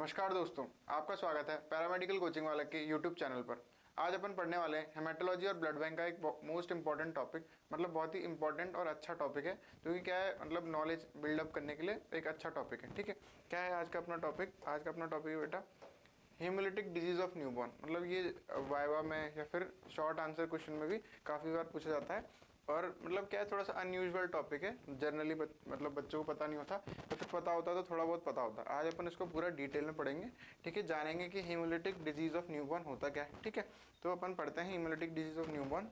नमस्कार दोस्तों, आपका स्वागत है पैरामेडिकल कोचिंग वाला के यूट्यूब चैनल पर। आज अपन पढ़ने वाले हैं हेमेटोलॉजी और ब्लड बैंक का एक मोस्ट इंपॉर्टेंट टॉपिक, मतलब बहुत ही इंपॉर्टेंट और अच्छा टॉपिक है, जो कि क्या है मतलब नॉलेज बिल्डअप करने के लिए एक अच्छा टॉपिक है। ठीक है, क्या है आज का अपना टॉपिक? आज का अपना टॉपिक है बेटा हेमोलिटिक डिजीज ऑफ न्यूबॉर्न। मतलब ये वाइवा में या फिर शॉर्ट आंसर क्वेश्चन में भी काफ़ी बार पूछा जाता है और मतलब क्या है थोड़ा सा अनयूजुअल टॉपिक है। जनरली मतलब बच्चों को पता नहीं होता, तो फिर पता होता तो थोड़ा बहुत पता होता। आज अपन इसको पूरा डिटेल में पढ़ेंगे। ठीक है, जानेंगे कि हेमोलिटिक डिजीज ऑफ न्यूबॉर्न होता क्या है। ठीक है, तो अपन पढ़ते हैं हेमोलिटिक डिजीज ऑफ न्यूबॉर्न।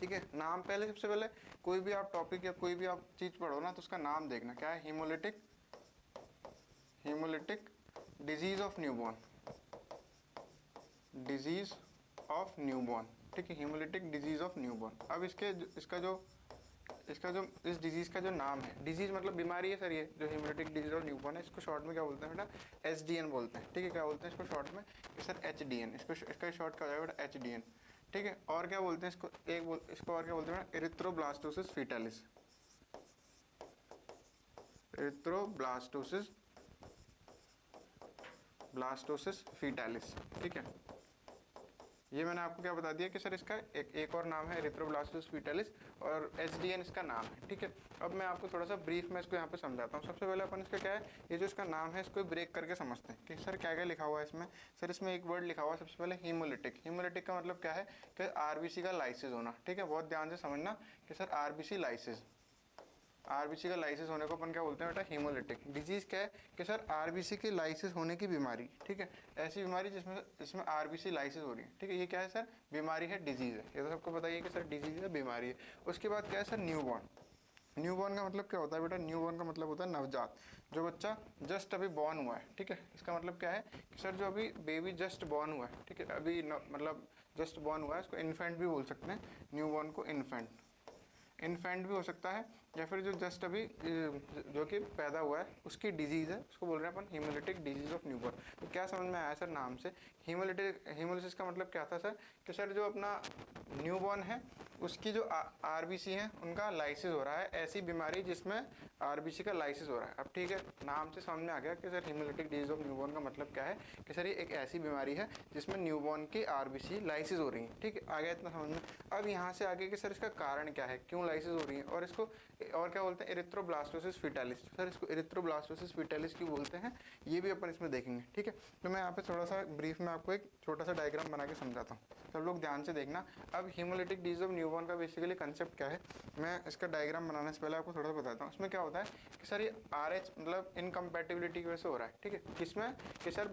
ठीक है, नाम पहले सबसे पहले कोई भी आप टॉपिक या कोई भी आप चीज़ पढ़ो ना, तो उसका नाम देखना क्या है। Haemolytic haemolytic disease of newborn, disease of newborn. ठीक है, हेमोलिटिक डिजीज ऑफ न्यूबॉर्न। अब इसका जो इस डिजीज का जो नाम है, डिजीज मतलब बीमारी है सर। ये जो हेमोलिटिक डिजीज ऑफ न्यूबॉर्न है, इसको शॉर्ट में क्या बोलते हैं बेटा? एचडीएन बोलते हैं। ठीक है, क्या बोलते हैं इसको शॉर्ट में? सर एचडीएन। इसका शॉर्ट क्या हो जाएगा बेटा? एचडीएन। ठीक है, और क्या बोलते हैं इसको? इसको और क्या बोलते हैं बेटा? Erythroblastosis fetalis. Erythroblastosis fetalis. ठीक है, ये मैंने आपको क्या बता दिया कि सर इसका एक और नाम है एरिथ्रोब्लास्टोसिस फीटालिस और एचडीएन इसका नाम है। ठीक है, अब मैं आपको थोड़ा सा ब्रीफ में इसको यहाँ पे समझाता हूँ। सबसे पहले अपन इसका क्या है, ये जो इसका नाम है इसको ब्रेक करके समझते हैं कि सर क्या क्या लिखा हुआ है इसमें। सर इसमें एक वर्ड लिखा हुआ है सबसे पहले हीमोलिटिक। हीमोलिटिक का मतलब क्या है कि आरबीसी का लाइसिस होना। ठीक है, बहुत ध्यान से समझना कि सर आरबीसी लाइसिस, आरबीसी का लाइसिस होने को अपन क्या बोलते हैं बेटा? हेमोलिटिक। डिजीज क्या है कि सर आरबीसी के लाइसिस होने की बीमारी। ठीक है, ऐसी बीमारी जिसमें आरबीसी लाइसिस हो रही है। ठीक है, ये क्या है सर? बीमारी है, डिजीज है। ये तो सबको बताइए कि सर डिजीज है, बीमारी है। उसके बाद क्या है सर? न्यूबॉर्न। न्यूबॉर्न का मतलब क्या होता है बेटा? न्यूबॉर्न का मतलब होता है नवजात, जो बच्चा जस्ट अभी बॉर्न हुआ है। ठीक है, इसका मतलब क्या है कि सर जो अभी बेबी जस्ट बॉर्न हुआ है। ठीक है, अभी मतलब जस्ट बॉर्न हुआ है, इसको इन्फेंट भी बोल सकते हैं। न्यूबॉर्न को इन्फेंट भी हो सकता है, या फिर जो जस्ट अभी जो कि पैदा हुआ है उसकी डिजीज़ है, उसको बोल रहे हैं अपन हेमोलिटिक डिजीज ऑफ न्यूबॉर्न। तो क्या समझ में आया सर नाम से? हेमोलिसिस का मतलब क्या था सर कि सर जो अपना न्यूबॉर्न है उसकी जो आरबीसी हैं उनका लाइसिस हो रहा है। ऐसी बीमारी जिसमें आरबीसी का लाइसिस हो रहा है। अब ठीक है, नाम से समझ में आ गया कि sir haemolytic disease of newborn का मतलब क्या है कि सर ये एक ऐसी बीमारी है जिसमें न्यूबॉर्न की आरबीसी लाइसिस हो रही है। ठीक है, आ गया इतना समझ में। अब यहाँ से आगे कि सर इसका कारण क्या है, क्यों लाइसिस हो रही है, और इसको और क्या बोलते हैं? Erythroblastosis fetalis. सर इसको एरिथ्रोब्लास्टोसिस फीटालिस क्यों बोलते हैं, ये भी अपन इसमें देखेंगे। ठीक है, तो मैं यहाँ पे थोड़ा सा ब्रीफ में आपको एक छोटा सा डायग्राम बना के समझाता हूँ, सब लोग ध्यान से देखना। अब हेमोलिटिक डिजीज ऑफ न्यूबॉर्न का बेसिकली कंसेप्ट क्या है, मैं इसका डायग्राम बनाने से पहले आपको थोड़ा सा बताता हूँ। इसमें क्या होता है कि सर ये RH मतलब इनकम्पैटिबिलिटी की वजह से हो रहा है। ठीक है, किसमें कि सर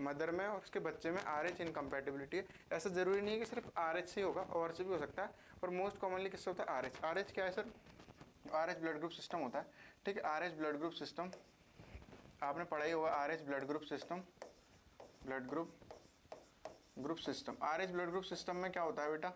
मदर में और उसके बच्चे में RH इनकम्पैटिबिलिटी है। ऐसा जरूरी नहीं है कि सिर्फ RH से होगा, और से भी हो सकता है, और मोस्ट कॉमनली किससे होता है? RH क्या है sir? RH blood group system होता है। ठीक है, RH ब्लड ग्रुप सिस्टम आपने पढ़ा ही होगा। RH blood group system, blood group system. RH blood group system में क्या होता है बेटा?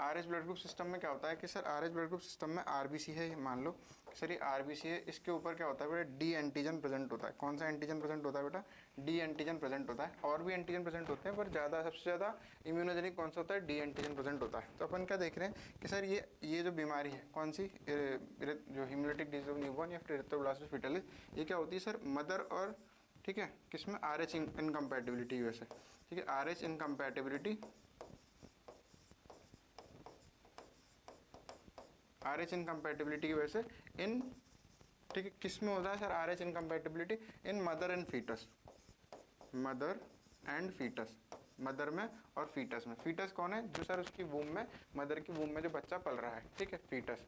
RH ब्लड ग्रुप सिस्टम में क्या होता है कि sir RH blood group system में आरबीसी है, मान लो सर ये आरबीसी है, इसके ऊपर क्या होता है बेटा? डी एंटीजन प्रेजेंट होता है। कौन सा एंटीजन प्रेजेंट होता है बेटा? डी एंटीजन प्रेजेंट होता है। और भी एंटीजन प्रेजेंट होते हैं, पर ज़्यादा सबसे ज़्यादा इम्यूनोजेनिक कौन सा होता है? डी एंटीजन प्रेजेंट होता है। तो अपन क्या देख रहे हैं कि सर ये जो बीमारी है कौन सी, जो हेमोलिटिक डिजीज ऑफ न्यूबॉर्न या फिर एरिथ्रोब्लास्टोसिस फीटालिस, ये क्या होती है सर? मदर और ठीक है किसमें? RH इनकम्पैटिबिलिटी की वजह से। ठीक है, RH इनकम्पैटिबिलिटी, RH इनकम्पैटिबिलिटी की वजह से इन, ठीक है किस में होता है sir RH incompatibility? In mother and fetus, mother and fetus, mother में और फीटस में। फीटस कौन है? जो सर उसकी वूम में, मदर की वूम में जो बच्चा पल रहा है। ठीक है, फीटस।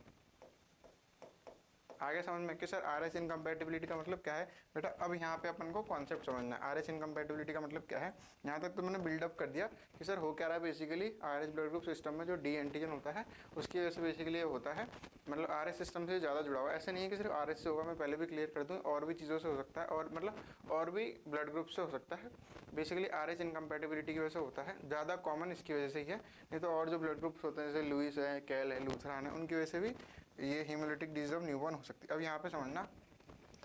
आगे समझ में कि सर RH इनकम्पैटिबिलिटी का मतलब क्या है बेटा? अब यहाँ पे अपन को कॉन्सेप्ट समझना है। RH इनकम्पैटिबिलिटी का मतलब क्या है, यहाँ तक तो मैंने बिल्डअप कर दिया कि सर हो क्या रहा है। Basically RH blood group system में जो डी एंटीजन होता है उसकी वजह से बेसिकली ये होता है, मतलब RH सिस्टम से ज़्यादा जुड़ा हुआ है। ऐसा नहीं है कि सिर्फ RH से होगा, मैं पहले भी क्लियर कर दूँ, और भी चीज़ों से हो सकता है, और मतलब और भी ब्लड ग्रुप से हो सकता है। बेसिकली RH इनकम्पैटिबिलिटी की वजह से होता है, ज़्यादा कॉमन इसकी वजह से ही है। नहीं तो और जो ब्लड ग्रुप्स होते हैं जैसे लुइस है, कैल है, लूथरान है, उनकी वजह से भी ये हेमोलिटिक डिजीज ऑफ न्यूबॉर्न हो सकती है। अब यहाँ पे समझना,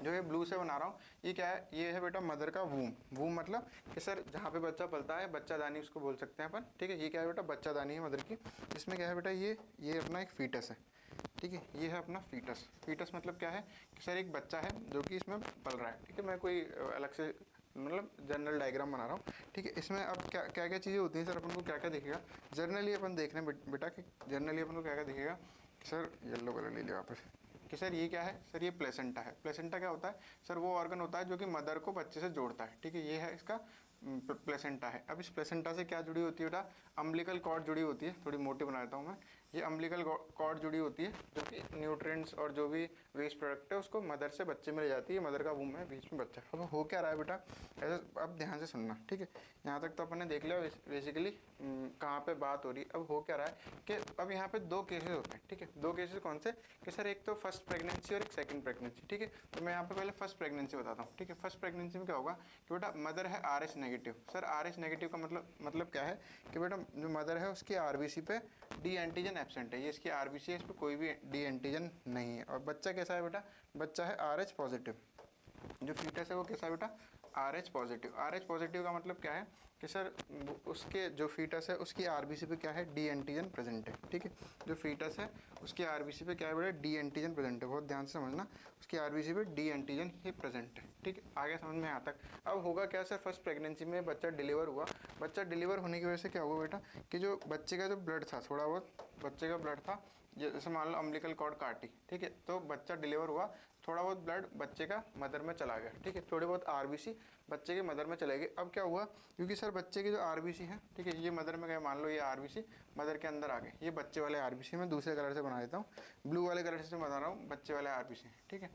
जो ये ब्लू से बना रहा हूँ ये क्या है? ये है बेटा मदर का वूम। वूम मतलब कि सर जहाँ पे बच्चा पलता है, बच्चादानी उसको बोल सकते हैं अपन। ठीक है, ये क्या है बेटा? बच्चादानी है मदर की। इसमें क्या है बेटा? ये अपना एक फीटस है। ठीक है, ये है अपना फीटस। फीटस मतलब क्या है कि सर एक बच्चा है जो कि इसमें पल रहा है। ठीक है, मैं कोई अलग से मतलब जनरल डायग्राम बना रहा हूँ, ठीक है। इसमें अब क्या क्या चीज़ें होती हैं सर, अपन को क्या क्या दिखेगा जनरली, अपन देख रहे हैं बेटा कि जनरली अपन को क्या क्या दिखेगा सर। येलो कलर ले लिया वापस कि सर ये क्या है सर, ये प्लेसेंटा है। प्लेसेंटा क्या होता है सर, वो ऑर्गन होता है जो कि मदर को बच्चे से जोड़ता है, ठीक है। ये है इसका प्लेसेंटा है। अब इस प्लेसेंटा से क्या जुड़ी होती है बेटा, अम्बिलिकल कॉर्ड जुड़ी होती है, थोड़ी मोटी बना देता हूँ मैं। ये अम्बिलिकल कॉर्ड जुड़ी होती है जो कि न्यूट्रिएंट्स और जो भी वेस्ट प्रोडक्ट है उसको मदर से बच्चे में ले जाती है। मदर का वूम है, बीच में बच्चा। अब हो क्या रहा है बेटा, ऐसा अब ध्यान से सुनना, ठीक है। यहाँ तक तो अपन ने देख लिया बेसिकली कहाँ पे बात हो रही है। अब हो क्या रहा है कि अब यहाँ पे दो केसेस होते हैं, ठीक है। दो केसेस कौन से कि सर, एक तो फर्स्ट प्रेगनेंसी और एक सेकंड प्रेगनेंसी, ठीक है। तो मैं यहाँ पे पहले फर्स्ट प्रेगनेंसी बताता हूँ, ठीक है। फर्स्ट प्रेगनेंसी में क्या होगा कि बेटा मदर है RH negative. Sir RH negative का मतलब क्या है कि बेटा जो मदर है उसकी RBC पे डी एंटीजन एब्सेंट है। ये इसकी RBC है, इस पर कोई भी डी एंटीजन नहीं है। और बच्चा कैसा है बेटा, बच्चा है RH पॉजिटिव। जो फीटस है वो कैसा है बेटा, RH पॉजिटिव। RH पॉजिटिव का मतलब क्या है कि सर उसके जो फीटस है उसकी RBC पे क्या है, डी एंटीजन प्रेजेंट है, ठीक है। जो फीटस है उसकी RBC पे क्या है बेटा, डी एंटीजन प्रेजेंट है। बहुत ध्यान से समझना, उसकी RBC पे डी एंटीजन ही प्रेजेंट है, ठीक है। आगे समझ में यहाँ तक। अब होगा क्या सर, फर्स्ट प्रेगनेंसी में बच्चा डिलीवर हुआ। बच्चा डिलीवर होने की वजह से क्या हुआ बेटा कि जो बच्चे का जो ब्लड था, थोड़ा बहुत बच्चे का ब्लड था, जैसे मान लो अम्बिलिकल कॉर्ड काटी, ठीक है। तो बच्चा डिलीवर हुआ, थोड़ा बहुत ब्लड बच्चे का मदर में चला गया, ठीक है। थोड़ी बहुत RBC बच्चे के मदर में चले गए। अब क्या हुआ, क्योंकि सर बच्चे की जो RBC है, ठीक है, ये मदर में गए, मान लो ये RBC मदर के अंदर आ गए। ये बच्चे वाले RBC मैं दूसरे कलर से बना देता हूँ, ब्लू वाले कलर से बता रहा हूँ बच्चे वाले RBC, ठीक है।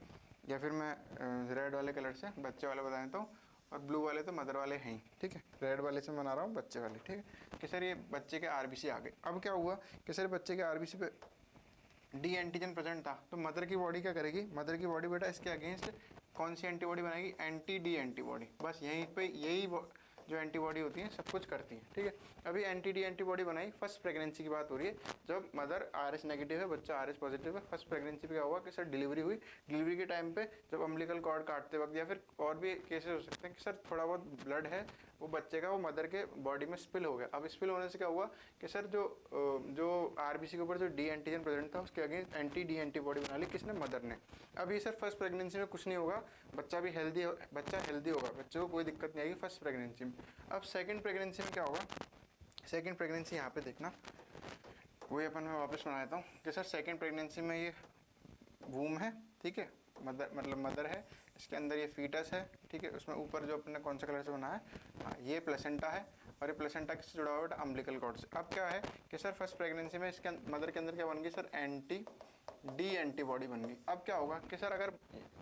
या फिर मैं रेड वाले कलर से बच्चे वाले बता देता हूँ, और ब्लू वाले तो मदर वाले हैं ही, ठीक है। रेड वाले से बना रहा हूँ बच्चे वाले, ठीक है। कि सर ये बच्चे के RBC आ गए। अब क्या हुआ कि सर बच्चे के RBC पे डी एंटीजन प्रेजेंट था, तो मदर की बॉडी क्या करेगी, मदर की बॉडी बेटा इसके अगेंस्ट कौन सी एंटीबॉडी बनाएगी, एंटी डी एंटीबॉडी। बस यहीं पे यही जो एंटीबॉडी होती है सब कुछ करती है, ठीक है। अभी एंटी डी एंटीबॉडी बनाई, फर्स्ट प्रेगनेंसी की बात हो रही है, जब मदर RH नेगेटिव है, बच्चा RH पॉजिटिव है। फर्स्ट प्रेगनेंसी पे क्या हुआ कि सर डिलीवरी हुई। डिलीवरी के टाइम पे जब अम्बिलिकल कॉर्ड काटते वक्त, या फिर और भी केसेस हो सकते हैं कि सर थोड़ा बहुत ब्लड है वो बच्चे का, वो मदर के बॉडी में स्पिल हो गया। अब स्पिल होने से क्या हुआ कि सर जो RBC के ऊपर जो डी एंटीजन प्रेजेंट था उसके अगेंस्ट एंटी डी एंटीबॉडी बना ली, किसने, मदर ने। अब ये सर फर्स्ट प्रेगनेंसी में कुछ नहीं होगा, बच्चा भी हेल्दी, बच्चा हेल्दी होगा, बच्चे को कोई दिक्कत नहीं आएगी फर्स्ट प्रेगनेंसी में। अब सेकंड प्रेगनेंसी में क्या होगा, सेकंड प्रेगनेंसी यहाँ पे देखना, वही अपन मैं वापस बना देता हूँ कि सर सेकंड प्रेगनेंसी में ये वूम है, ठीक है, मदर मतलब मदर है, इसके अंदर ये फीटस है, ठीक है। उसमें ऊपर जो अपने कौन सा कलर से बनाया है, हाँ ये प्लेसेंटा है, और ये प्लेसेंटा किससे जुड़ा हुआ है, अम्बिलिकल कॉर्ड से। अब क्या है कि सर फर्स्ट प्रेगनेंसी में इसके मदर के अंदर क्या बन गई सर, एंटी डी एंटीबॉडी बन गई। अब क्या होगा कि सर अगर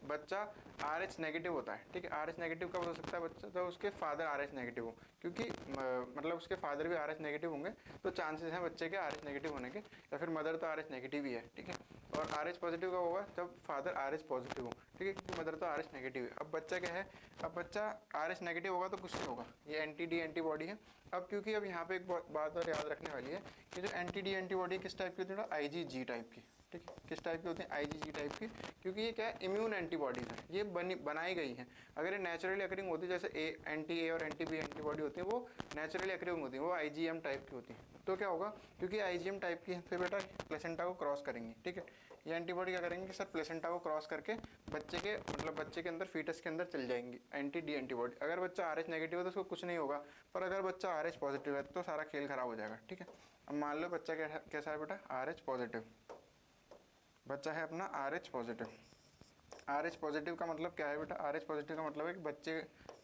बच्चा RH नेगेटिव होता है, ठीक है, RH नेगेटिव कब हो सकता है बच्चा, तो उसके फादर RH नेगेटिव हो, क्योंकि मतलब उसके फादर भी RH नेगेटिव होंगे, तो चांसेस हैं बच्चे के RH नेगेटिव होने के, या फिर मदर तो RH नेगेटिव ही है, ठीक है। और RH पॉजिटिव कब होगा, जब फादर RH पॉजिटिव हो, ठीक है, क्योंकि मदर तो RH नेगेटिव है। अब बच्चा क्या है, अब बच्चा RH नेगेटिव होगा तो कुछ नहीं होगा, ये एंटी डी एंटीबॉडी है। अब क्योंकि अब यहाँ पे एक बात और याद रखने वाली है कि जो एंटी डी एंटीबॉडी किस टाइप की होती है, IgG टाइप की, ठीक है। किस टाइप की होती है, IgG टाइप की, क्योंकि ये क्या है, इम्यून एंटीबॉडीज है, ये बनाई गई है। अगर ये नेचुरली अकरिंग होती है, जैसे एंटी ए और एंटी बी एंटीबॉडी होती है, वो नेचुरली अकरिंग होती है, वो IgM टाइप की होती है। तो क्या होगा, क्योंकि IgM टाइप की है तो बेटा प्लेसेंटा को क्रॉस करेंगे, ठीक है। ये एंटीबॉडी क्या करेंगे कि सर प्लेसेंटा को क्रॉस करके बच्चे के मतलब बच्चे के अंदर, फीटस के अंदर चल जाएंगी एंटी डी एंटीबॉडी। अगर बच्चा RH नेगेटिव है तो उसको कुछ नहीं होगा, पर अगर बच्चा RH पॉजिटिव है तो सारा खेल खराब हो जाएगा, ठीक है। अब मान लो बच्चा कैसा है बेटा, RH पॉजिटिव बच्चा है अपना, RH पॉजिटिव। RH पॉजिटिव का मतलब क्या है बेटा, RH पॉजिटिव का मतलब है कि बच्चे,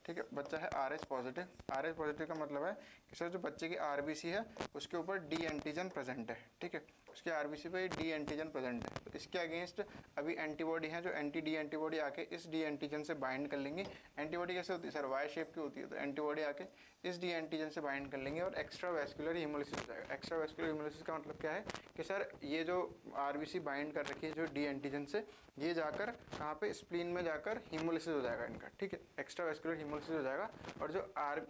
ठीक है, बच्चा है RH पॉजिटिव। RH पॉजिटिव का मतलब है कि सर जो बच्चे की RBC है उसके ऊपर डी एंटीजन प्रेजेंट है, ठीक है, उसके RBC पे डी एंटीजन प्रेजेंट है। तो इसके अगेंस्ट अभी एंटीबॉडी है, जो एंटी डी एंटीबॉडी आके इस डी एंटीजन से बाइंड कर लेंगे। एंटीबॉडी कैसे होती है सर, वाई शेप की होती है, तो एंटीबॉडी आके इस डी एंटीजन से बाइंड कर लेंगे और एक्स्ट्रा वैस्कुलर हीमोलिसिस हो जाएगा। एक्स्ट्रा वैस्कुलर हीमोलिसिस का मतलब क्या है कि सर ये जो RBC बाइंड कर रखी है जो डी एंटीजन से, ये जाकर कहाँ पे, स्प्लीन में जाकर हीमोलिसिस हो जाएगा इनका, ठीक है, एक्स्ट्रा वैस्कुलर हीमोलिसिस हो जाएगा। और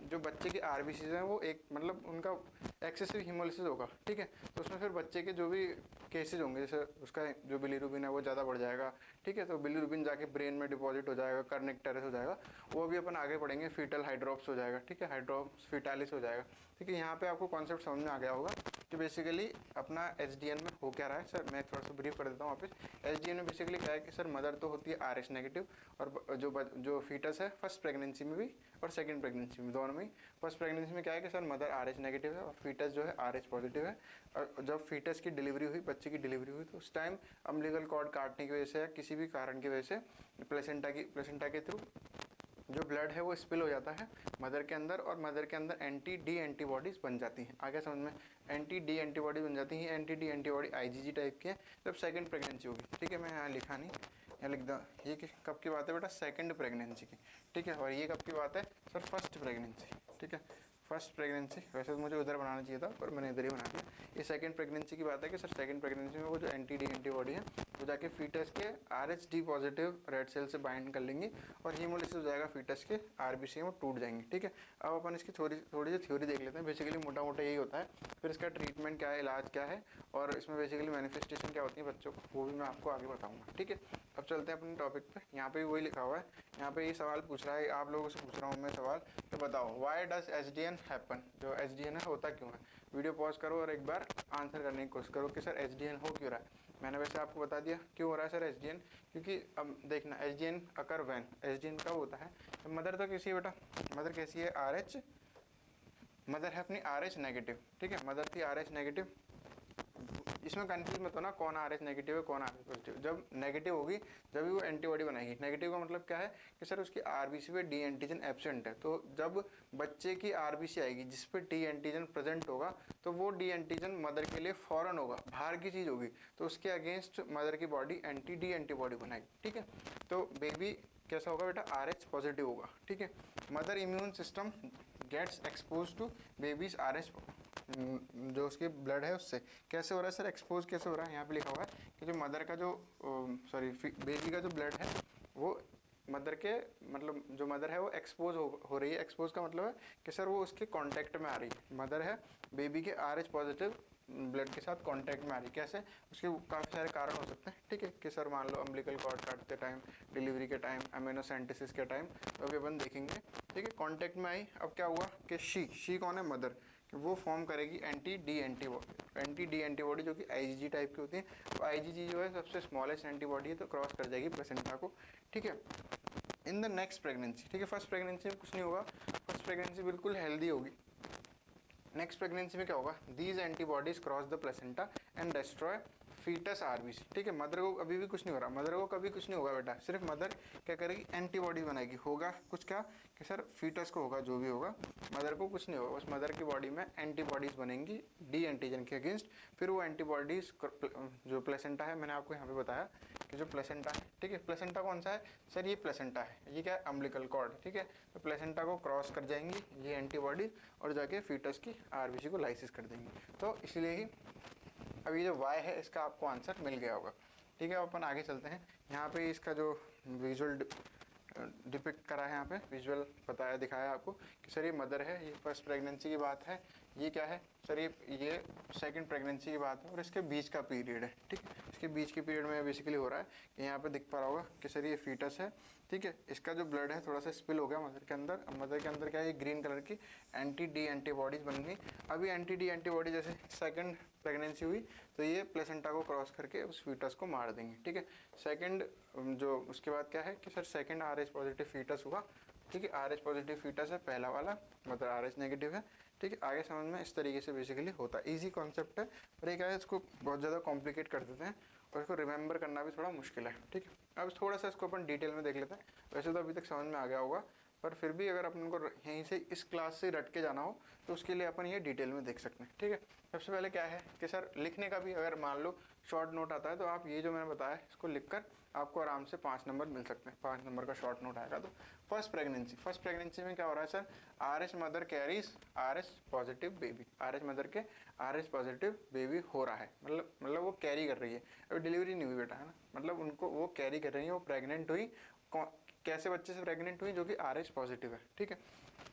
जो बच्चे की RBC हैं वो एक मतलब उनका एक्सेसिव हीमोलिसिस होगा, ठीक है। तो उसमें फिर बच्चे के जो भी केसेज होंगे, जैसे उसका जो बिलीरुबिन है वो ज़्यादा बढ़ जाएगा, ठीक है, तो बिलीरुबिन जाके ब्रेन में डिपॉजिट हो जाएगा, कर्निकटेरिस हो जाएगा, वो भी अपन आगे पढ़ेंगे, फीटल हाइड्रोप्स हो जाएगा, ठीक है, हाइड्रोप्स फीटालिस हो जाएगा, ठीक है। यहाँ पे आपको कॉन्सेप्ट समझ में आ गया होगा कि बेसिकली अपना एसडीएन में हो क्या रहा है। सर मैं थोड़ा सा ब्रीफ कर देता हूँ वापस। एसडीएन में बेसिकली क्या है कि सर मदर तो होती है RH नेगेटिव, और जो फीटस है फर्स्ट प्रेगनेंसी में भी और सेकंड प्रेगनेंसी में दोनों में। फर्स्ट प्रेगनेंसी में क्या है कि सर मदर RH नेगेटिव है और फीटस जो है RH पॉजिटिव है। और जब फीटस की डिलीवरी हुई, बच्चे की डिलीवरी हुई, तो उस टाइम अम्बिलिकल कॉर्ड काटने की वजह से या किसी भी कारण की वजह से प्लेसेंटा के थ्रू जो ब्लड है वो स्पिल हो जाता है मदर के अंदर, और मदर के अंदर एंटी-डी एंटीबॉडीज़ बन जाती हैं। आगे समझ में, एंटी-डी एंटीबॉडीज बन जाती हैं। एंटी-डी एंटीबॉडी IgG टाइप की है जब सेकंड प्रेगनेंसी होगी। ठीक है, मैं यहाँ लिखा नहीं, यहाँ लिख दो। ये कब की बात है बेटा? सेकंड प्रेगनेंसी की। ठीक है, और ये कब की बात है सर? First pregnancy. ठीक है, फर्स्ट प्रेगनेंसी। वैसे तो मुझे उधर बनाना चाहिए था पर मैंने इधर ही बना दिया। ये सेकंड प्रेगनेंसी की बात है कि सर सेकंड प्रेगनेंसी में वो जो एंटी-डी एंटीबॉडी है वो जाके फीटस के RH पॉजिटिव रेड सेल से बाइंड कर लेंगी और हीमोलिसिस हो जाएगा फीटस के, RBC में टूट जाएंगे। ठीक है, अब अपन इसकी थोड़ी सी थ्योरी देख लेते हैं। बेसिकली मोटा मोटा यही होता है। फिर इसका ट्रीटमेंट क्या है, इलाज क्या है, और इसमें बेसिकली मैनिफेस्टेशन क्या होती है बच्चों को, वो भी मैं आपको आगे बताऊँगा। ठीक है, अब चलते हैं अपने टॉपिक पे। यहाँ पे भी वही लिखा हुआ है। यहाँ पे ये सवाल पूछ रहा है, आप लोगों से पूछ रहा हूँ मैं सवाल कि बताओ वाई डज SDN हैपन। जो SDN है होता क्यों है? वीडियो पॉज करो और एक बार आंसर करने की कोशिश करो कि सर SDN हो क्यों रहा है। मैंने वैसे आपको बता दिया क्यों हो रहा है सर SDN, क्योंकि अब देखना SDN अकर व्हेन, SDN कब होता है? मदर तो कैसी है बेटा? मदर कैसी है? RH, मदर है अपनी RH नेगेटिव। ठीक है, मदर थी RH नेगेटिव। इसमें कंफ्यूज मत होना कौन RH नेगेटिव है कौन RH पॉजिटिव। जब नेगेटिव होगी जब भी वो एंटीबॉडी बनाएगी। नेगेटिव का मतलब क्या है कि सर उसकी RBC पे डी एंटीजन एब्सेंट है। तो जब बच्चे की RBC आएगी जिस पे डी एंटीजन प्रेजेंट होगा तो वो डी एंटीजन मदर के लिए फॉरेन होगा, बाहर की चीज़ होगी, तो उसके अगेंस्ट मदर की बॉडी एंटी-डी एंटीबॉडी बनाएगी। ठीक है, तो बेबी कैसा होगा बेटा? RH पॉजिटिव होगा। ठीक है, mother immune system gets expose to baby's RH, जो उसके ब्लड है उससे कैसे हो रहा है सर? एक्सपोज कैसे हो रहा है? यहाँ पे लिखा हुआ है कि जो मदर का जो बेबी का जो ब्लड है वो मदर के मतलब जो मदर है वो एक्सपोज हो रही है। एक्सपोज का मतलब है कि सर वो उसके कांटेक्ट में आ रही है। मदर है बेबी के RH पॉजिटिव ब्लड के साथ कांटेक्ट में आ रही है। कैसे? उसके काफ़ी सारे कारण हो सकते हैं। ठीक है, कि सर मान लो अम्बिलिकल कॉर्ड काटते टाइम, डिलीवरी के टाइम, अमीनोसेंटेसिस के टाइम, तो अभी अपन देखेंगे। ठीक है, कांटेक्ट में आई। अब क्या हुआ कि शी कौन है? मदर, कि वो फॉर्म करेगी एंटी-डी एंटीबॉडी जो कि IgG टाइप की होती है। तो IgG जो है सबसे स्मॉलेस्ट एंटीबॉडी है, तो क्रॉस कर जाएगी प्लेसेंटा को। ठीक है, इन द नेक्स्ट प्रेगनेंसी। ठीक है, फर्स्ट प्रेगनेंसी में कुछ नहीं होगा, फर्स्ट प्रेगनेंसी बिल्कुल हेल्दी होगी। नेक्स्ट प्रेगनेंसी में क्या होगा? These antibodies cross the placenta and destroy fetus RBC। ठीक है, मदर को अभी भी कुछ नहीं हो रहा, मदर को कभी कुछ नहीं होगा बेटा। सिर्फ मदर क्या करेगी? एंटीबॉडीज बनाएगी। होगा कुछ क्या कि सर फीटस को होगा, जो भी होगा, मदर को कुछ नहीं होगा। बस मदर की बॉडी में एंटीबॉडीज बनेंगी डी एंटीजन के अगेंस्ट। फिर वो एंटीबॉडीज जो प्लेसेंटा है, मैंने आपको यहाँ पे बताया कि जो प्लेसेंटा है, ठीक है, प्लेसेंटा कौन सा है सर? ये प्लेसेंटा है। ये क्या है? Umbilical cord. ठीक है, तो प्लेसेंटा को क्रॉस कर जाएंगी ये एंटीबॉडीज और जाके फीटस की RBC को लाइसिस कर देंगी। तो इसलिए ही अभी जो वाई है इसका आपको आंसर मिल गया होगा। ठीक है, अपन आगे चलते हैं। यहाँ पे इसका जो विजुअल डिपिक्ट करा है, यहाँ पे विजुअल बताया दिखाया आपको कि सर ये मदर है, ये फर्स्ट प्रेगनेंसी की बात है। ये क्या है सर? ये सेकंड प्रेगनेंसी की बात है और इसके बीच का पीरियड है। ठीक है, इसके बीच के पीरियड में बेसिकली हो रहा है कि यहाँ पे दिख पा रहा होगा कि सर ये फीटस है। ठीक है, इसका जो ब्लड है थोड़ा सा स्पिल हो गया मदर के अंदर। मदर के अंदर क्या है? ग्रीन कलर की एंटी-डी एंटीबॉडीज बन गई। अभी एंटी-डी एंटीबॉडी जैसे सेकंड प्रेगनेंसी हुई तो ये प्लेसेंटा को क्रॉस करके उस फीटस को मार देंगे। ठीक है, सेकंड जो उसके बाद क्या है कि sir second RH positive fetus हुआ। ठीक है, RH पॉजिटिव फीटस है पहला वाला, मतलब RH नेगेटिव है। ठीक है, आगे समझ में इस तरीके से बेसिकली होता है। इजी कॉन्सेप्ट है, पर एक है इसको बहुत ज़्यादा कॉम्प्लिकेट कर देते हैं और इसको रिमेंबर करना भी थोड़ा मुश्किल है। ठीक है, अब थोड़ा सा इसको अपन डिटेल में देख लेते हैं। वैसे तो अभी तक समझ में आ गया होगा, पर फिर भी अगर अपन को यहीं से इस क्लास से रट के जाना हो तो उसके लिए अपन ये डिटेल में देख सकते हैं। ठीक है, सबसे पहले क्या है कि सर लिखने का भी अगर मान लो शॉर्ट नोट आता है तो आप ये जो मैंने बताया इसको लिखकर आपको आराम से 5 नंबर मिल सकते हैं। 5 नंबर का शॉर्ट नोट आएगा। तो फर्स्ट प्रेगनेंसी में क्या हो रहा है sir? RH mother carries RH positive baby. RH mother के RH पॉजिटिव बेबी हो रहा है, मतलब वो कैरी कर रही है। अभी डिलीवरी नहीं हुई बेटा, है ना, मतलब उनको वो कैरी कर रही है, वो प्रेग्नेंट हुई। कैसे बच्चे से प्रेग्नेंट हुई? जो कि RH पॉजिटिव है। ठीक है,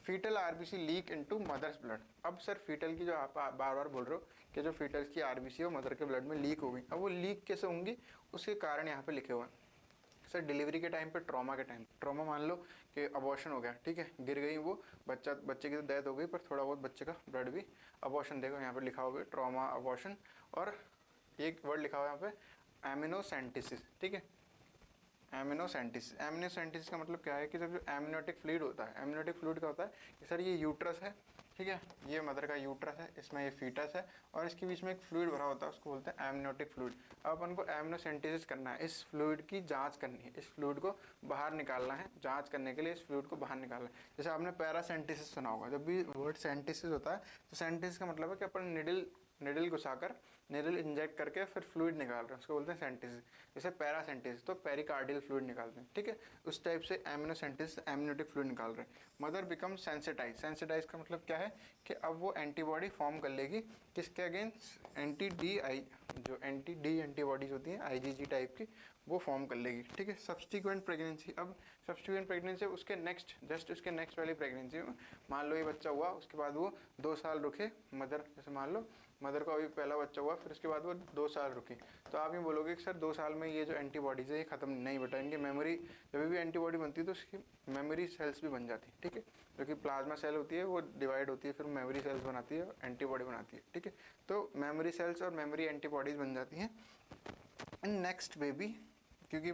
fetal RBC leak into mother's blood. अब सर फीटल की जो आप बार बार बोल रहे हो कि जो फीटल की RBC है वो मदर के ब्लड में लीक हो गई। अब वो लीक कैसे होंगी उसके कारण यहाँ पे लिखे हुए हैं। सर डिलीवरी के टाइम पे, ट्रॉमा के टाइम, ट्रॉमा मान लो कि अबॉर्शन हो गया, ठीक है, गिर गई वो, बच्चे की तो डेथ हो गई पर थोड़ा बहुत बच्चे का ब्लड भी, अबॉर्शन देखो यहाँ पे लिखा होगा ट्रॉमा अबॉर्शन, और एक वर्ड लिखा हुआ है यहाँ पे एमिनोसेंटिसिस, ठीक है, एमिनोसेंटिसिस का मतलब क्या है कि जब जो एमनियोटिक फ्लूइड होता है, एमनियोटिक फ्लूइड क्या होता है कि सर ये यूट्रस है, ठीक है, ये मदर का यूट्रस है, इसमें ये फीटस है और इसके बीच में एक फ्लूइड भरा होता है, उसको बोलते हैं एमनियोटिक फ्लूइड। अब अपन को एमिनोसेंटिसिस करना है, इस फ्लूइड की जांच करनी है, इस फ्लूइड को बाहर निकालना है, जांच करने के लिए इस फ्लूइड को बाहर निकालना है। जैसे आपने पैरासेंटिसिस सुना होगा, जब भी वर्ड सेंटिसिस होता है तो सेंटिसिस का मतलब है कि अपन निडल घुसाकर, निडल इंजेक्ट करके फिर फ्लूइड निकाल रहे हैं, उसको बोलते हैं सेंटिसिस। जैसे पैरासेंटिसिस तो पेरिकार्डियल फ्लूइड निकालते हैं, ठीक है, उस टाइप से एमिनोसेंटिसिस एमनियोटिक फ्लूइड निकाल रहे हैं। मदर बिकम सेंसिटाइज, सेंसिटाइज का मतलब क्या है कि अब वो एंटीबॉडी फॉर्म कर लेगी किसके अगेंस्ट, जो एंटी डी एंटीबॉडीज होती हैं आईजीजी टाइप की, वो फॉर्म कर लेगी, ठीक है। सब्सटीक्वेंट प्रेगनेंसी, अब सब्सटीक्वेंट प्रेगनेंसी उसके नेक्स्ट वाली प्रेगनेंसी में, मान लो ये बच्चा हुआ, उसके बाद वो 2 साल रुके मदर, जैसे मान लो मदर का अभी पहला बच्चा हुआ, फिर उसके बाद वो 2 साल रुकी, तो आप ये बोलोगे कि सर 2 साल में ये जो एंटीबॉडीज है ये खत्म नहीं, बेटा इनकी मेमोरी, जब भी एंटीबॉडी बनती है तो उसकी मेमोरी सेल्स भी बन जाती है, ठीक है, जो कि प्लाज्मा सेल होती है वो डिवाइड होती है, फिर मेमोरी सेल्स बनाती है, एंटीबॉडी बनाती है, ठीक है, तो मेमोरी सेल्स और मेमोरी एंटीबॉडीज बन जाती हैं इन नेक्स्ट बेबी। क्योंकि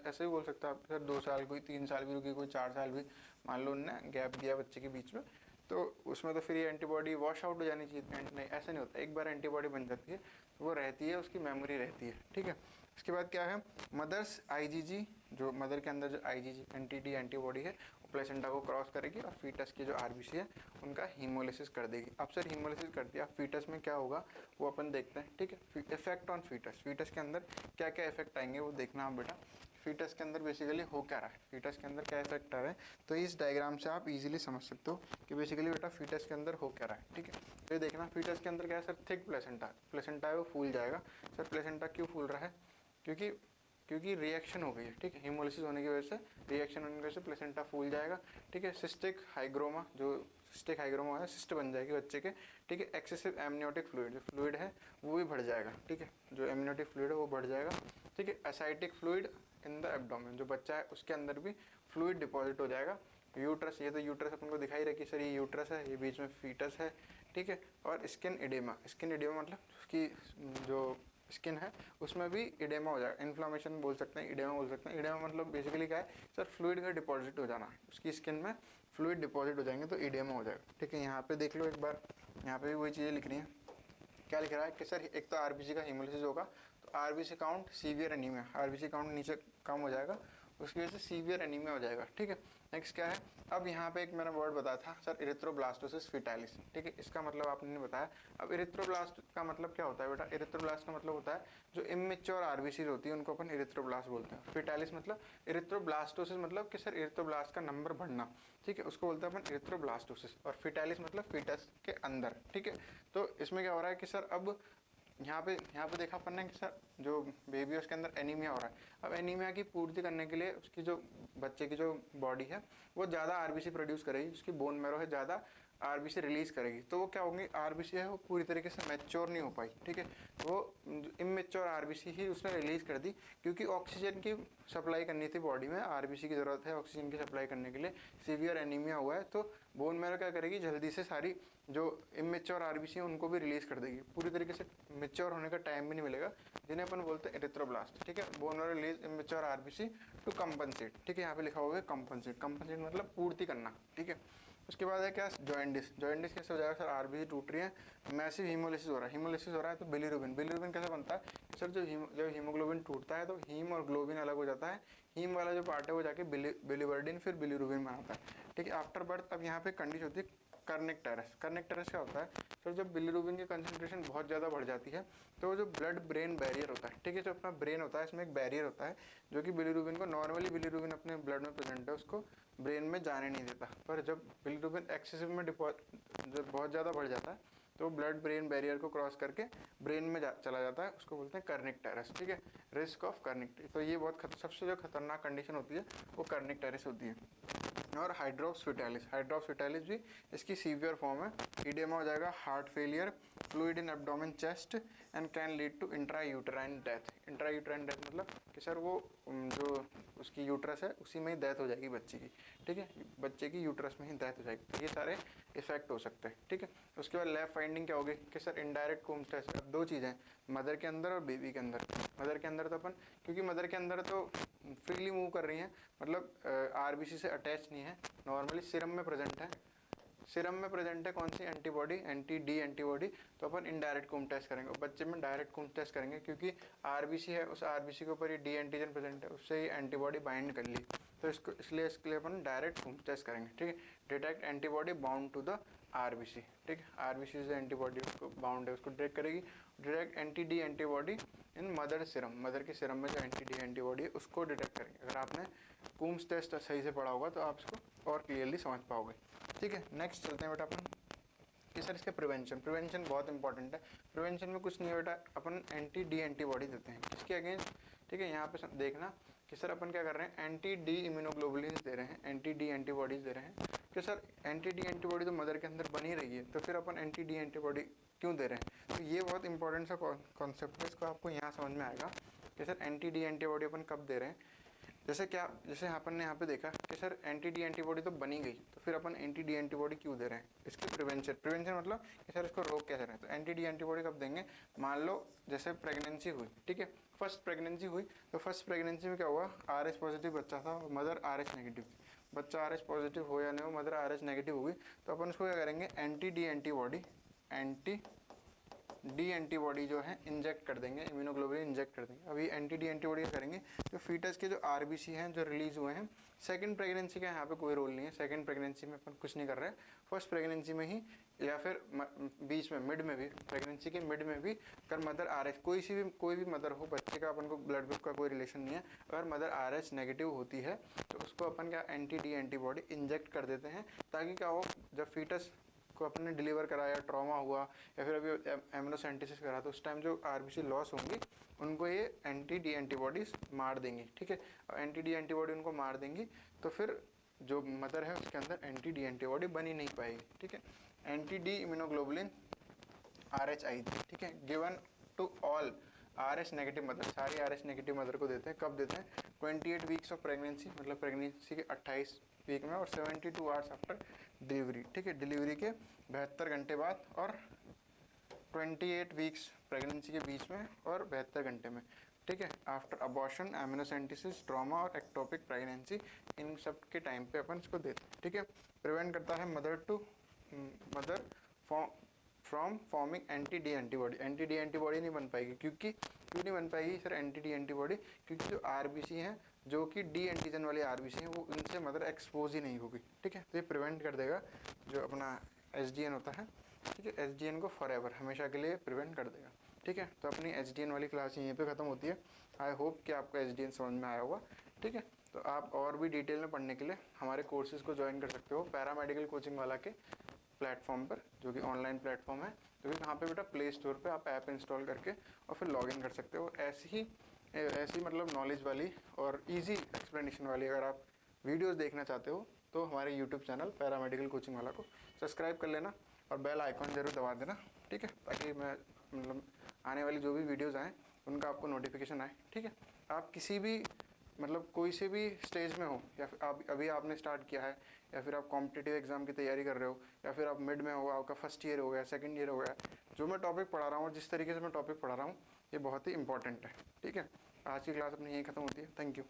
ऐसे भी बोल सकता है आप सर 2 साल, कोई 3 साल भी रुकी, कोई 4 साल भी मान लो उन्होंने गैप दिया बच्चे के बीच में, तो उसमें तो फिर ये एंटीबॉडी वॉश आउट हो जानी चाहिए, नहीं ऐसा नहीं होता, एक बार एंटीबॉडी बन जाती है वो रहती है, उसकी मेमोरी रहती है, ठीक है। इसके बाद क्या है, मदर्स आईजीजी, जो मदर के अंदर जो आईजीजी एंटी एंटीबॉडी है वो प्लेसेंटा को क्रॉस करेगी और फीटस की जो आरबीसी है उनका हीमोलिसिस कर देगी। अब सर हीमोलिसिस कर दिया, फीटस में क्या होगा वो अपन देखते हैं, ठीक है। इफेक्ट ऑन फीटस, फीटस के अंदर क्या क्या इफेक्ट आएंगे वो देखना आप बेटा। फीटस के अंदर बेसिकली हो क्या रहा है, फीटस के अंदर क्या इफेक्ट आ रहा है, तो इस डायग्राम से आप इजीली समझ सकते हो कि बेसिकली बेटा फीटस के अंदर हो क्या रहा है, ठीक है। तो ये देखना फीटस के अंदर क्या है सर, थिक प्लेसेंटा है वो फूल जाएगा। सर प्लेसेंटा क्यों फूल रहा है, क्योंकि रिएक्शन हो गई है, ठीक है, हीमोलिसिस होने की वजह से, रिएक्शन होने की वजह से प्लेसेंटा फूल जाएगा, ठीक है। सिस्टिक हाइग्रोमा, जो सिस्टिक हाइग्रोमा है, सिस्ट बन जाएगी बच्चे के, ठीक है। एक्सेसिव एमनियोटिक फ्लूइड, जो फ्लूइड है वो भी बढ़ जाएगा, ठीक है, जो एमनियोटिक फ्लूइड है वो बढ़ जाएगा, ठीक है। Asiatic fluid in the abdomen, जो बच्चा है उसके अंदर भी फ्लूइड डिपॉजिट हो जाएगा। यूट्रस, ये तो यूट्रस अपन को दिखाई रखी सर, ये यूट्रस है, ये बीच में फीटस है, ठीक है। और स्किन इडेमा मतलब उसकी जो स्किन है उसमें भी इडेमा हो जाएगा, इन्फ्लामेशन बोल सकते हैं, इडेमा बोल सकते हैं। इडेमा मतलब बेसिकली क्या है सर, फ्लूइड का डिपॉजिट हो जाना, उसकी स्किन में फ्लूइड डिपॉजिट हो जाएंगे तो इडेमा हो जाएगा, ठीक है। यहाँ पे देख लो एक बार, यहाँ पे भी वही चीज़ें लिख रही हैं। क्या लिख रहा है कि सर एक तो आरबीसी का हीमोलिसिस होगा तो RBC count severe anaemia, RBC count नीचे कम हो जाएगा, उसकी वजह से सीवियर एनीमिया हो जाएगा, ठीक है। नेक्स्ट क्या है, अब यहाँ पे एक मैंने वर्ड बताया था सर इरिथ्रोब्लास्टोसिस फीटालिस, ठीक है, इसका मतलब आपने नहीं बताया। अब इरिथ्रोब्लास्ट का मतलब क्या होता है बेटा, इरिथ्रोब्लास्ट का मतलब होता है जो इमेच्योर आरबीसी होती है उनको अपन इरिथ्रोब्लास्ट बोलते हैं। फीटालिस मतलब, इरिथ्रोब्लास्टोसिस मतलब कि सर इरिथ्रोब्लास्ट का नंबर बढ़ना, ठीक है, उसको बोलते हैं अपन इरिथ्रोब्लास्टोसिस। और फीटालिस मतलब फीटस के अंदर, ठीक है। तो इसमें क्या हो रहा है कि सर अब यहाँ पे देखा अपन ने कि सर जो बेबी है उसके अंदर एनीमिया हो रहा है। अब एनीमिया की पूर्ति करने के लिए उसकी जो बच्चे की जो बॉडी है वो ज़्यादा आरबीसी प्रोड्यूस करेगी, उसकी बोन मैरो है ज़्यादा आरबीसी रिलीज करेगी, तो वो क्या होंगी, आरबीसी है वो पूरी तरीके से मैच्योर नहीं हो पाई, ठीक है। वो इमेच्योर आरबीसी ही उसने रिलीज कर दी, क्योंकि ऑक्सीजन की सप्लाई करनी थी बॉडी में, आरबीसी की ज़रूरत है ऑक्सीजन की सप्लाई करने के लिए। सीवियर एनीमिया हुआ है तो बोन मैरो क्या करेगी, जल्दी से सारी जो इमेच्योर आरबीसी है उनको भी रिलीज कर देगी, पूरी तरीके से मेच्योर होने का टाइम भी नहीं मिलेगा, जिन्हें अपन बोलते हैं इरिथ्रोब्लास्ट, ठीक है। Bone marrow release immature RBC to compensate, ठीक है, यहाँ पे लिखा हुआ है कंपनसेट मतलब पूर्ति करना, ठीक है। उसके बाद है क्या, जॉइंडिस कैसे हो जाएगा सर, आरबीसी टूट रही है, मैसिव हीमोलिसिस हो रहा है तो बिलीरुबिन कैसे बनता है सर, जब हीमोग्लोबिन टूटता है तो हीम और ग्लोबिन अलग हो जाता है, हीम वाला जो पार्ट है वो जाके बिलीवर्डिन फिर बिलीरुबिन बनाता है, ठीक है। आफ्टर बर्थ अब यहाँ पे कंडीशन होती है कर्निक टेरेस क्या होता है सर, जब बिलीरुबिन की कंसंट्रेशन बहुत ज़्यादा बढ़ जाती है तो जो ब्लड ब्रेन बैरियर होता है, ठीक है, जो अपना ब्रेन होता है इसमें एक बैरियर होता है जो कि बिलीरुबिन को, नॉर्मली बिलीरुबिन अपने ब्लड में प्रेजेंट है उसको ब्रेन में जाने नहीं देता, पर जब बिलीरुबिन एक्सेसिव में जब बहुत ज़्यादा बढ़ जाता है तो ब्लड ब्रेन बैरियर को क्रॉस करके ब्रेन में चला जाता है, उसको बोलते हैं कर्निक टेरेस, ठीक है, रिस्क ऑफ कर्निक। तो ये बहुत सबसे जो खतरनाक कंडीशन होती है वो कर्निक टेरेस होती है। और हाइड्रोप्स फिटालिस भी इसकी सीवियर फॉर्म है, इडेमा हो जाएगा, heart failure, fluid in abdomen chest and can lead to intrauterine death. Intrauterine death मतलब कि सर वो जो उसकी यूट्रस है उसी में ही डेथ हो जाएगी बच्चे की, ठीक है, बच्चे की यूट्रस में ही डेथ हो जाएगी। तो ये सारे इफेक्ट हो सकते हैं, ठीक है। उसके बाद लैब फाइंडिंग क्या होगी कि सर इनडायरेक्ट कोम्स टेस्ट। अब दो चीज़ें, मदर के अंदर और बेबी के अंदर। मदर के अंदर तो अपन, क्योंकि मदर के अंदर तो फ्रीली मूव कर रही हैं, मतलब आरबीसी से अटैच नहीं है, नॉर्मली सीरम में प्रेजेंट है। सीरम में प्रेजेंट है कौन सी एंटीबॉडी, एंटी डी एंटीबॉडी। तो अपन इनडायरेक्ट कोम टेस्ट करेंगे और बच्चे में डायरेक्ट कोम टेस्ट करेंगे, क्योंकि आरबीसी है, उस आरबीसी के ऊपर ये डी एंटीजन प्रेजेंट है, उससे ही एंटीबॉडी बाइंड कर ली। तो इसलिए इसके लिए अपन डायरेक्ट कोम टेस्ट करेंगे, ठीक है। Detect antibody bound to the RBC, ठीक है, आरबीसी से एंटीबॉडी उसको बाउंड है उसको डिटेक्ट करेगी। डिटेक्ट एंटी डी एंटीबॉडी इन मदर सीरम, मदर के सीरम में जो एंटी डी एंटीबॉडी है उसको डिटेक्ट करेंगे। अगर आपने कूम्स टेस्ट सही से पढ़ा होगा तो आप इसको और क्लियरली समझ पाओगे, ठीक है। नेक्स्ट चलते हैं बेटा अपन कि सर इसके प्रिवेंशन बहुत इंपॉर्टेंट है। प्रिवेंशन में कुछ नहीं है बेटा, अपन एंटी डी एंटीबॉडी देते हैं किसके अगेंस्ट, ठीक है। यहाँ पे देखना कि सर अपन क्या कर रहे हैं, एंटी डी इम्यूनोग्लोबुलिन्स दे रहे हैं, एंटी डी एंटीबॉडीज दे रहे हैं। कि सर एंटी डी एंटीबॉडी तो मदर के अंदर बनी रही है, तो फिर अपन एंटी डी एंटीबॉडी क्यों दे रहे हैं। तो ये बहुत इंपॉर्टेंट सा कॉन्सेप्ट है, इसको आपको यहाँ समझ में आएगा कि सर एंटी डी एंटीबॉडी अपन कब दे रहे हैं। जैसे अपन ने यहाँ पे देखा कि सर एंटी डी एंटीबॉडी तो बनी गई, तो फिर अपन एंटी डी एंटीबॉडी क्यों दे रहे हैं, इसके प्रिवेंशन मतलब कि सर इसको रोक कैसे रहे हैं। तो एंटी डी एंटीबॉडी कब देंगे, मान लो जैसे प्रेगनेंसी हुई, ठीक है, फर्स्ट प्रेगनेंसी हुई, तो फर्स्ट प्रेगनेंसी में क्या हुआ, आरएच पॉजिटिव बच्चा था और मदर आरएच नेगेटिव थी। बच्चा आरएच पॉजिटिव हो या नहीं हो, मदर आरएच नेगेटिव होगी, तो अपन उसको क्या करेंगे, एंटी डी एंटीबॉडी जो है इंजेक्ट कर देंगे, इम्यूनोग्लोबुलिन इंजेक्ट कर देंगे। अभी एंटी डी एंटीबॉडी करेंगे जो फीटस के जो आरबीसी हैं जो रिलीज हुए हैं। सेकंड प्रेगनेंसी का यहाँ पे कोई रोल नहीं है, सेकंड प्रेगनेंसी में अपन कुछ नहीं कर रहे हैं। फर्स्ट प्रेगनेंसी में ही या फिर बीच में मिड में भी, प्रेगनेंसी के मिड में भी अगर मदर आरएच कोई भी मदर हो, बच्चे का अपन को ब्लड ग्रुप का कोई रिलेशन नहीं है, अगर मदर आरएच नेगेटिव होती है तो उसको अपन क्या एंटी डी एंटीबॉडी इंजेक्ट कर देते हैं, ताकि क्या हो, जब फीटस को अपन ने डिलीवर कराया, ट्रॉमा हुआ या फिर अभी एमनोसेंटिसिस करा, तो उस टाइम जो आरबीसी लॉस होंगी उनको ये एंटी डी एंटीबॉडीज मार देंगी, ठीक है। एंटी डी एंटीबॉडी उनको मार देंगी, तो फिर जो मदर है उसके अंदर एंटी डी एंटीबॉडी बनी नहीं पाएगी, ठीक है। एंटी डी इम्यूनोग्लोबुलिन RHI, ठीक है, given to all RH negative mother, सारी आरएच नेगेटिव मदर को देते हैं। कब देते हैं, 28 वीक्स ऑफ प्रेगनेंसी, मतलब प्रेगनेंसी के 28 वीक में और 72 आवर्स आफ्टर डिलीवरी, ठीक है, डिलीवरी के 72 घंटे बाद और 28 वीक्स प्रेगनेंसी के बीच में और 72 घंटे में, ठीक है, आफ्टर अबॉर्शन, एमनोसेंटिसिस, ट्रॉमा और एक्टोपिक प्रेगनेंसी, इन सब के टाइम पे अपन इसको देते हैं, ठीक है। प्रिवेंट करता है mother from forming anti D antibody. Anti D antibody नहीं बन पाएगी, क्यों नहीं बन पाएगी सर एंटी डी एंटीबॉडी, क्योंकि जो आरबीसी हैं जो कि डी एंटीजन वाली आरबीसी हैं वो उनसे मदर एक्सपोज ही नहीं होगी, ठीक है। तो ये प्रिवेंट कर देगा जो अपना एसडीएन होता है, ठीक है, एसडीएन को फॉरएवर, हमेशा के लिए प्रिवेंट कर देगा, ठीक है। तो अपनी एसडीएन वाली क्लास यहीं पे ख़त्म होती है। आई होप कि आपको एसडीएन समझ में आया होगा, ठीक है। तो आप और भी डिटेल में पढ़ने के लिए हमारे कोर्सेज़ को ज्वाइन कर सकते हो पैरामेडिकल कोचिंग वाला के प्लेटफॉर्म पर, जो कि ऑनलाइन प्लेटफॉर्म है, जो कि यहाँ पे बेटा प्ले स्टोर पे आप ऐप इंस्टॉल करके और फिर लॉगिन कर सकते हो। ऐसी मतलब नॉलेज वाली और इजी एक्सप्लेनेशन वाली अगर आप वीडियोस देखना चाहते हो तो हमारे यूट्यूब चैनल पैरामेडिकल कोचिंग वाला को सब्सक्राइब कर लेना और बेल आइकॉन ज़रूर दबा देना, ठीक है, ताकि मैं मतलब आने वाली जो भी वीडियोज़ आएँ उनका आपको नोटिफिकेशन आए, ठीक है। आप किसी भी मतलब कोई से भी स्टेज में हो, या फिर आप अभी आपने स्टार्ट किया है, या फिर आप कॉम्पिटिटिव एग्जाम की तैयारी कर रहे हो, या फिर आप मिड में हो, आपका फर्स्ट ईयर हो गया, सेकंड ईयर हो गया, जो मैं टॉपिक पढ़ा रहा हूँ, जिस तरीके से मैं टॉपिक पढ़ा रहा हूँ, ये बहुत ही इंपॉर्टेंट है, ठीक है। आज की क्लास अपनी यहीं ख़त्म होती है। Thank you.